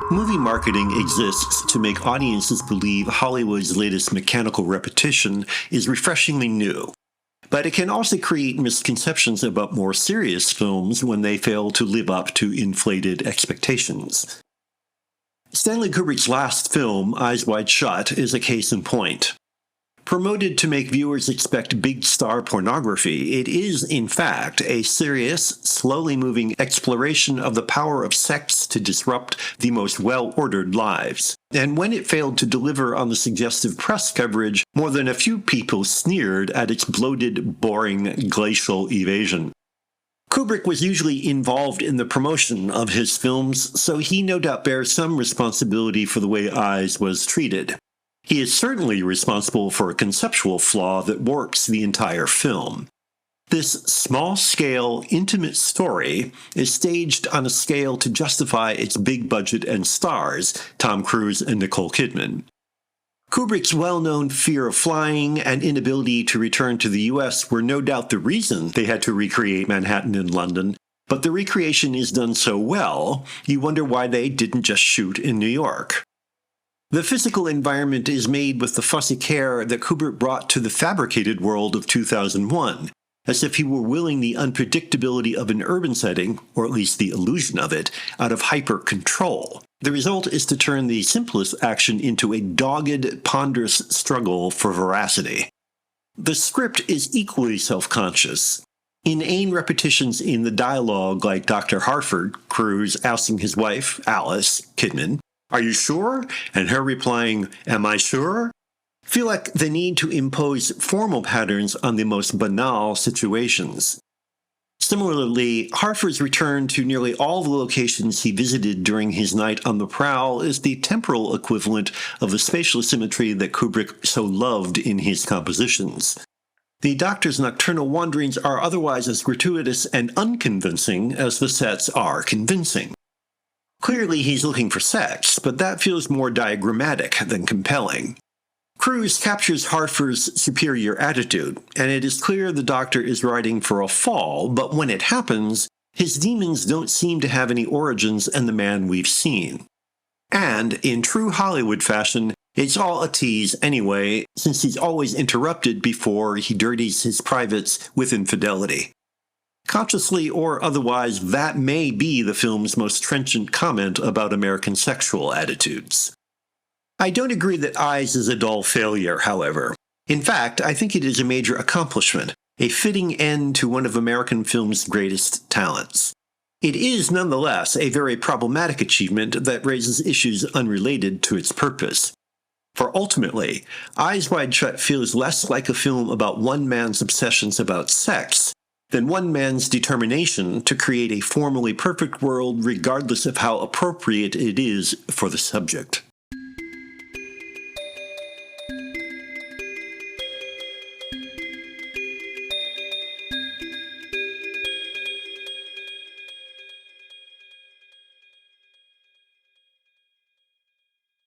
Movie marketing exists to make audiences believe Hollywood's latest mechanical repetition is refreshingly new. But it can also create misconceptions about more serious films when they fail to live up to inflated expectations. Stanley Kubrick's last film, Eyes Wide Shut, is a case in point. Promoted to make viewers expect big star pornography, it is, in fact, a serious, slowly moving exploration of the power of sex to disrupt the most well-ordered lives. And when it failed to deliver on the suggestive press coverage, more than a few people sneered at its bloated, boring, glacial evasion. Kubrick was usually involved in the promotion of his films, so he no doubt bears some responsibility for the way Eyes was treated. He is certainly responsible for a conceptual flaw that warps the entire film. This small-scale, intimate story is staged on a scale to justify its big budget and stars, Tom Cruise and Nicole Kidman. Kubrick's well-known fear of flying and inability to return to the U.S. were no doubt the reason they had to recreate Manhattan and London, but the recreation is done so well, you wonder why they didn't just shoot in New York. The physical environment is made with the fussy care that Kubrick brought to the fabricated world of 2001, as if he were willing the unpredictability of an urban setting, or at least the illusion of it, out of hyper-control. The result is to turn the simplest action into a dogged, ponderous struggle for veracity. The script is equally self-conscious. Inane repetitions in the dialogue like Dr. Harford, Cruise asking his wife, Alice, Kidman, "Are you sure?" and her replying, "Am I sure?" feel like the need to impose formal patterns on the most banal situations. Similarly, Harford's return to nearly all the locations he visited during his night on the prowl is the temporal equivalent of the spatial symmetry that Kubrick so loved in his compositions. The Doctor's nocturnal wanderings are otherwise as gratuitous and unconvincing as the sets are convincing. Clearly he's looking for sex, but that feels more diagrammatic than compelling. Cruise captures Harford's superior attitude, and it is clear the Doctor is riding for a fall, but when it happens, his demons don't seem to have any origins in the man we've seen. And, in true Hollywood fashion, it's all a tease anyway, since he's always interrupted before he dirties his privates with infidelity. Consciously or otherwise, that may be the film's most trenchant comment about American sexual attitudes. I don't agree that Eyes is a dull failure, however. In fact, I think it is a major accomplishment, a fitting end to one of American film's greatest talents. It is nonetheless a very problematic achievement that raises issues unrelated to its purpose. For ultimately, Eyes Wide Shut feels less like a film about one man's obsessions about sex than one man's determination to create a formally perfect world regardless of how appropriate it is for the subject.